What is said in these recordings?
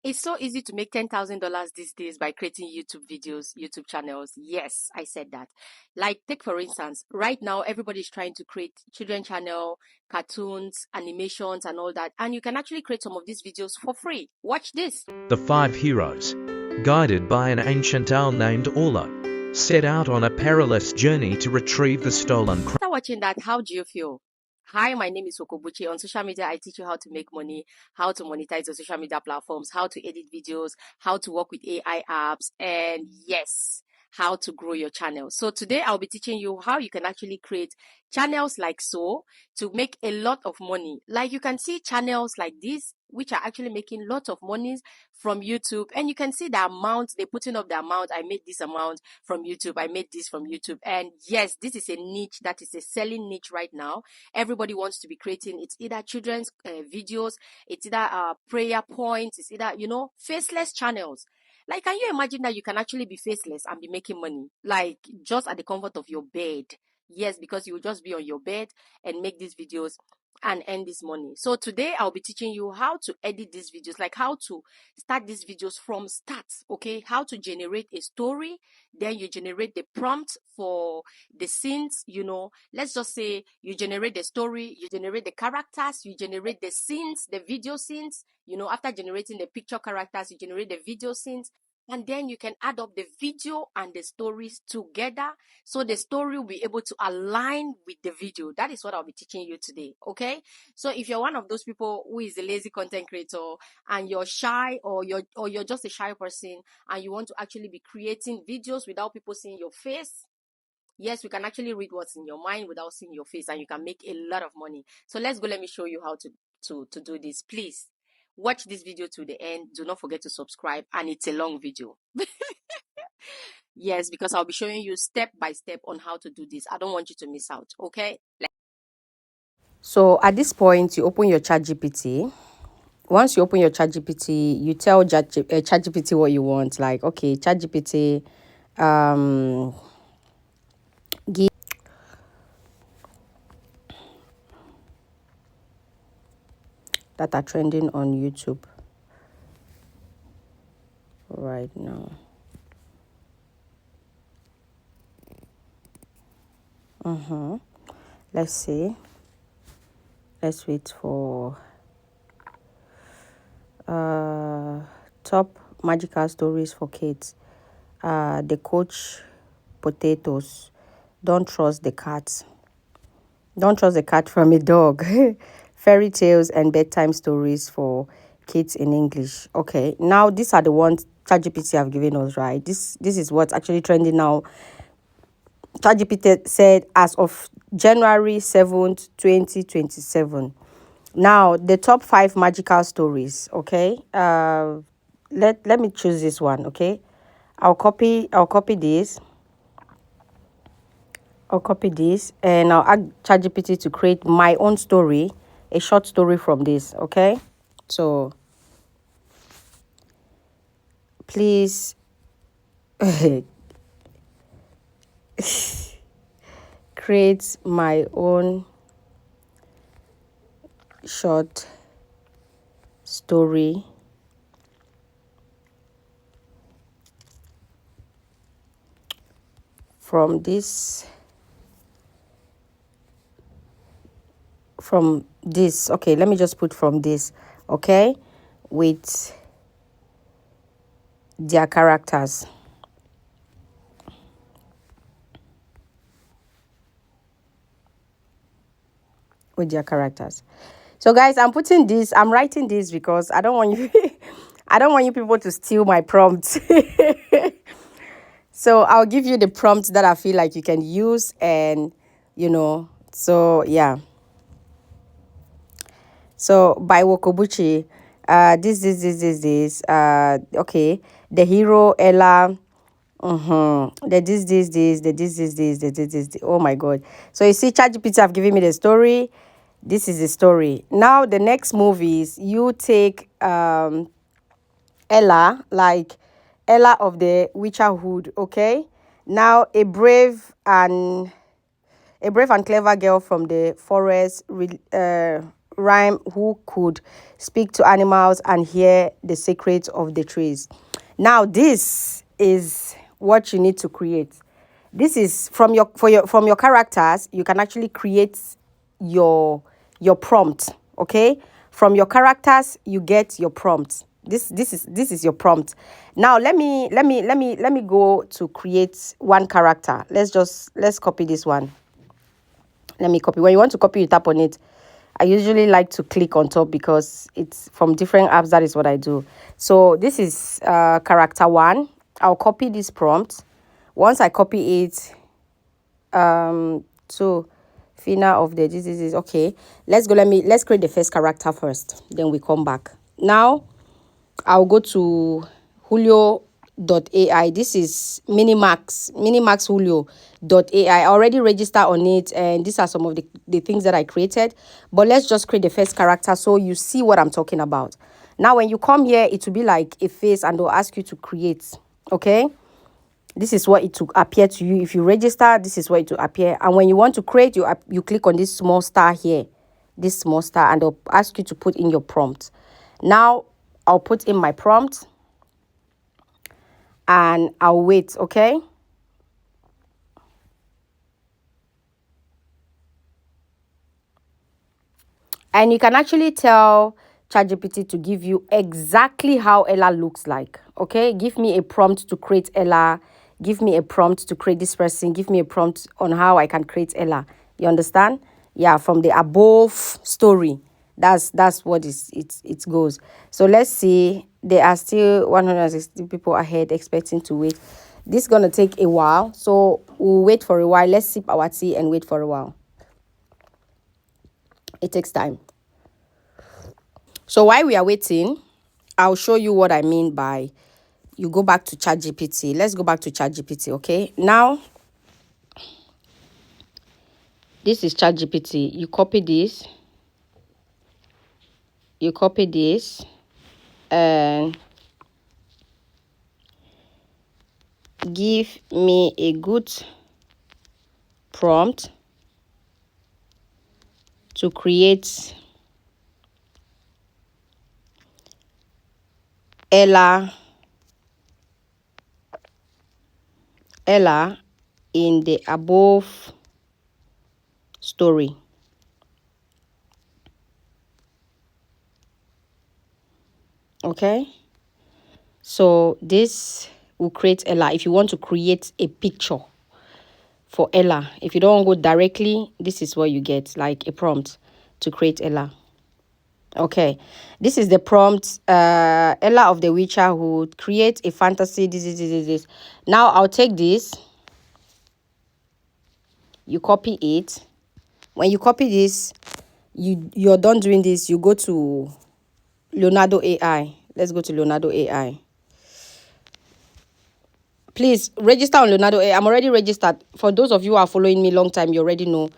It's so easy to make $10,000 these days by creating YouTube videos, YouTube channels. Yes, I said that. Like, take for instance, right now everybody's trying to create children channel, cartoons, animations, and all that. And you can actually create some of these videos for free. Watch this. The 5 heroes, guided by an ancient owl named Orlo, set out on a perilous journey to retrieve the stolen crown. After watching that, how do you feel? Hi, my name is Okobuchi. On social media, I teach you how to make money, how to monetize your social media platforms, how to edit videos, how to work with AI apps, and yes, how to grow your channel. So today I'll be teaching you how you can actually create channels like so to make a lot of money. Like, you can see channels like this, which are actually making lots of money from YouTube, and you can see the amount they're putting up. The amount, I made this amount from YouTube, I made this from YouTube. And yes, this is a niche that is a selling niche right now. Everybody wants to be creating, it's either children's videos, it's either prayer points, it's either, faceless channels. Like, can you imagine that you can actually be faceless and be making money, like, just at the comfort of your bed? Yes, because you will just be on your bed and make these videos and earn this money. So today I'll be teaching you how to edit these videos, like how to start these videos from start. Okay, how to generate a story, then you generate the prompt for the scenes. Let's just say you generate the story, you generate the characters, you generate the scenes, the video scenes. After generating the picture characters, you generate the video scenes, and then you can add up the video and the stories together, so the story will be able to align with the video. That is what I'll be teaching you today. Okay, so if you're one of those people who is a lazy content creator, and you're shy, or you're just a shy person, and you want to actually be creating videos without people seeing your face, yes, we can actually read what's in your mind without seeing your face, and you can make a lot of money. So let's go. Let me show you how to do this. Please watch this video to the end. Do not forget to subscribe, and it's a long video. Yes, because I'll be showing you step by step on how to do this. I don't want you to miss out. Okay, so at this point, you open your ChatGPT. Once you open your ChatGPT, you tell ChatGPT what you want. Like, okay, ChatGPT, give that are trending on YouTube right now. Let's see. Let's wait for top magical stories for kids. The coach potatoes. Don't trust the cat. Don't trust the cat from a dog. Fairy tales and bedtime stories for kids in English. Okay, now these are the ones ChatGPT have given us, right? This is what's actually trending now. ChatGPT said as of January 7th, 2027. Now, the top 5 magical stories, okay? Let me choose this one, okay? I'll copy this. I'll copy this and I'll ask ChatGPT to create my own story, a short story from this, okay? So please create my own short story from this. Okay, let me just put from this, okay, with their characters. So guys, I'm writing this because I don't want you I don't want you people to steal my prompts. So I'll give you the prompts that I feel like you can use, and so yeah. So by Wokobuchi, this. Okay, the hero Ella. The this. Oh my God! So you see, ChatGPT have given me the story. This is the story. Now the next movies, you take Ella, like Ella of the Witcherhood. Okay. Now a brave and clever girl from the forest rhyme who could speak to animals and hear the secrets of the trees. Now, this is what you need to create. This is from your characters. You can actually create your prompt. Okay, from your characters you get your prompt. This is your prompt. Now let me go to create one character. Let's copy this one. Let me copy. When you want to copy, you tap on it. I usually like to click on top because it's from different apps. That is what I do. So this is character one. I'll copy this prompt. Once I copy it, so Fina of the this is okay. Let's create the first character first. Then we come back. Now I'll go to Julio.ai. This is Minimax Julio.ai. I already registered on it, and these are some of the things that I created. But let's just create the first character so you see what I'm talking about. Now, when you come here, it will be like a face, and they'll ask you to create. Okay? This is what it will appear to you. If you register, this is what it will appear. And when you want to create, you click on this small star here. This small star, and they'll ask you to put in your prompt. Now, I'll put in my prompt and I'll wait, okay? And you can actually tell ChatGPT to give you exactly how Ella looks like, okay? Give me a prompt to create Ella. Give me a prompt to create this person. Give me a prompt on how I can create Ella. You understand? Yeah, from the above story. That's what it goes. So let's see. There are still 160 people ahead expecting to wait. This is going to take a while. So we'll wait for a while. Let's sip our tea and wait for a while. It takes time. So while we are waiting, I'll show you what I mean by you go back to ChatGPT. Let's go back to ChatGPT, okay? Now, this is ChatGPT. You copy this. You copy this. And give me a good prompt to create Ella in the above story. Okay, so this will create Ella. If you want to create a picture for Ella, if you don't go directly, this is what you get, like a prompt to create Ella. Okay, this is the prompt. Ella of the Witcher would create a fantasy. This. Now I'll take this. You copy it. When you copy this, you're done doing this. You go to Leonardo AI. Let's go to Leonardo AI. Please register on Leonardo AI. I'm already registered. For those of you who are following me long time, you already know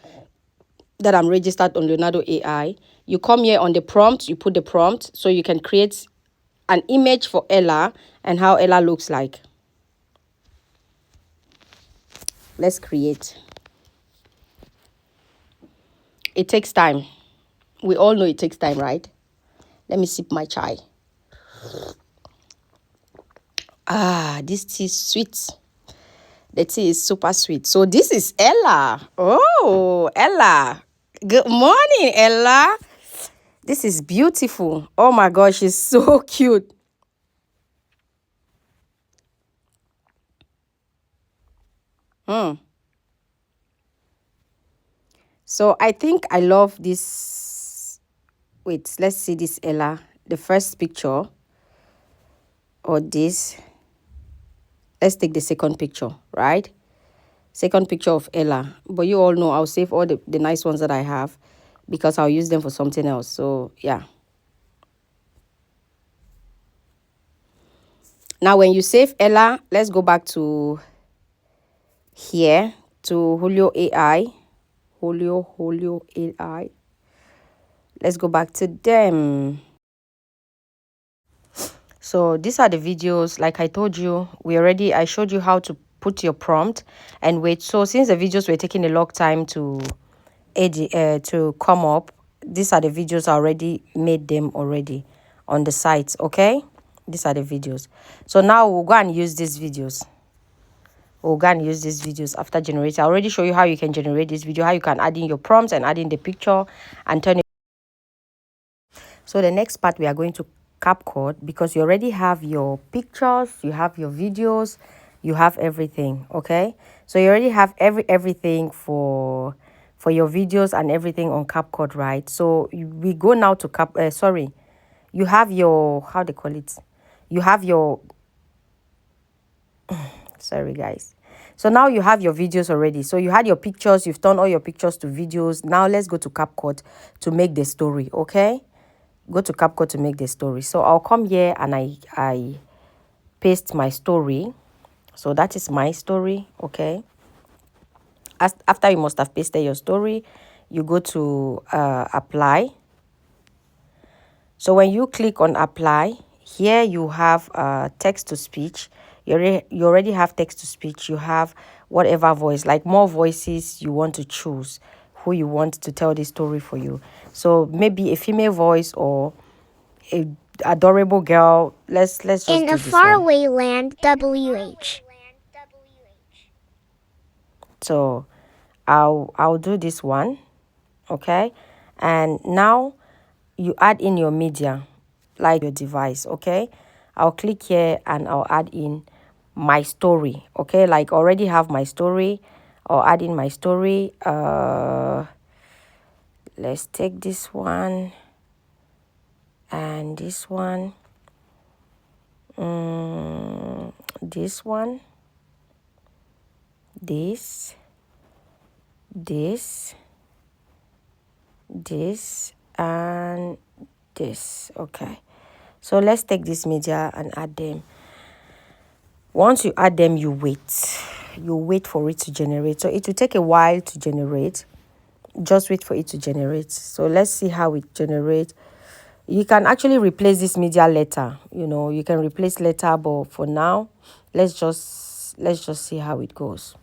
that I'm registered on Leonardo AI. You come here on the prompt, you put the prompt so you can create an image for Ella and how Ella looks like. Let's create. It takes time. We all know it takes time, right? Let me sip my chai. This tea is sweet. The tea is super sweet. So this is Ella. Oh, Ella. Good morning, Ella. This is beautiful. Oh my gosh, she's so cute. So I think I love this. Wait, let's see this Ella. The first picture. Or this. Let's take the second picture, right? Second picture of Ella. But you all know I'll save all the nice ones that I have because I'll use them for something else. So, yeah. Now, when you save Ella, let's go back to here, to Julio AI. Julio AI. Let's go back to them. So these are the videos. Like I told you, I showed you how to put your prompt and wait. So since the videos were taking a long time to edit, to come up, these are the videos. I already made them already on the site. Okay, these are the videos. So now we'll go and use these videos. We'll go and use these videos after generating. I already show you how you can generate this video, how you can add in your prompts and add in the picture and turn it. So the next part, we are going to CapCut, because you already have your pictures, you have your videos, you have everything. Okay, so you already have everything for your videos and everything on CapCut, right? So we go now to you have your, how they call it, you have your sorry guys. So now you have your videos already. So you had your pictures, you've turned all your pictures to videos. Now let's go to CapCut to make the story. Okay, go to CapCut to make the story. So I'll come here and I paste my story. So that is my story. Okay, after you must have pasted your story, you go to apply. So when you click on apply, here you have text to speech. You already have text to speech. You have whatever voice, like more voices you want to choose, who you want to tell this story for you. So maybe a female voice or a adorable girl. Let's just in do a this one. faraway land, WH. So I'll do this one. Okay, and now you add in your media, like your device. Okay, I'll click here and I'll add in my story. Okay, like already have my story. I'll add in my story. Let's take this one and this one. This one, this and this. Okay, so let's take this media and add them. Once you add them, you wait for it to generate. So it will take a while to generate. Just wait for it to generate. So let's see how it generates. You can actually replace this media later. You can replace later, but for now, let's just see how it goes.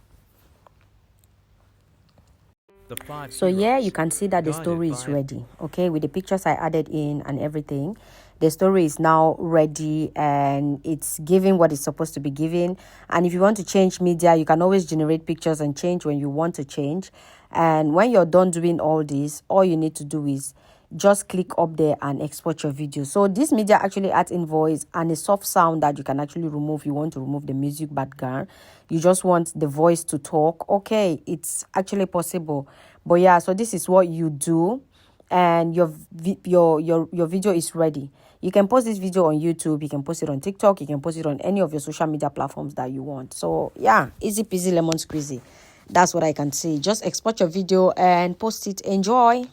So yeah, you can see that the story is ready. Okay, with the pictures I added in and everything, the story is now ready and it's giving what it's supposed to be giving. And if you want to change media, you can always generate pictures and change when you want to change. And when you're done doing all this, all you need to do is just click up there and export your video. So this media actually adds in voice and a soft sound that you can actually remove. You want to remove the music background, you just want the voice to talk. Okay, it's actually possible. But yeah, so this is what you do, and your video is ready. You can post this video on YouTube, you can post it on TikTok, you can post it on any of your social media platforms that you want. So yeah, easy peasy lemon squeezy. That's what I can say. Just export your video and post it. Enjoy.